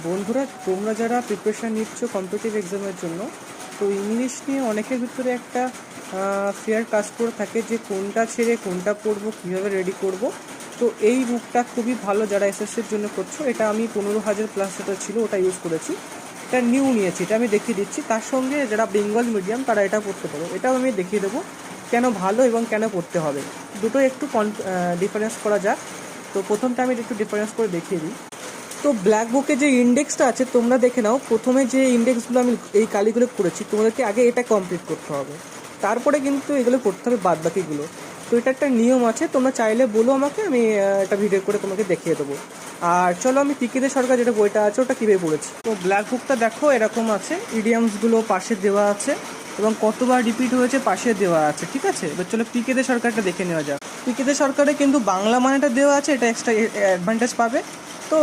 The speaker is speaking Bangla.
বন্ধুরা, তোমরা যারা প্রিপারেশান নিচ্ছ কম্পিটিটিভ এক্সামের জন্য, তো ইংলিশ নিয়ে অনেকের ভিতরে একটা ফেয়ার কাজ করে থাকে যে কোনটা ছেড়ে কোনটা পড়বো, কীভাবে রেডি করব। তো এই বুকটা খুবই ভালো যারা এসএসসির জন্য করছো। এটা আমি 15,000 প্লাস যেটা ছিল ওটা ইউজ করেছি। এটা নিউ নিয়েছি, এটা আমি দেখিয়ে দিচ্ছি। তার সঙ্গে যারা বেঙ্গল মিডিয়াম তারা এটা পড়তে পারো, এটাও আমি দেখিয়ে দেবো কেন ভালো এবং কেন পড়তে হবে। দুটো একটু ডিফারেন্স করা যাক। তো প্রথমটা আমি একটু ডিফারেন্স করে দেখিয়ে দিই। তো ব্ল্যাক বুকে যে ইন্ডেক্সটা আছে তোমরা দেখে নাও। প্রথমে যে ইন্ডেক্সগুলো আমি এই কালিগুলো করেছি, তোমাদেরকে আগে এটা কমপ্লিট করতে হবে, তারপরে কিন্তু এগুলো করতে হবে বাদ বাকিগুলো। তো এটা একটা নিয়ম আছে, তোমরা চাইলে বলো আমাকে, আমি একটা ভিডিও করে তোমাকে দেখিয়ে দেবো। আর চলো আমি পিকেদে সরকার যেটা বইটা আছে ওটা কীভাবে পড়েছি। তো ব্ল্যাক বুকটা দেখো এরকম আছে, ইডিয়ামসগুলো পাশে দেওয়া আছে এবং কতবার রিপিট হয়েছে পাশে দেওয়া আছে, ঠিক আছে। এবার চলো পিকেদে সরকারটা দেখে নেওয়া যাক। পিকেদে সরকারে কিন্তু বাংলা মানেটা দেওয়া আছে, এটা এক্সট্রা অ্যাডভান্টেজ পাবে। তো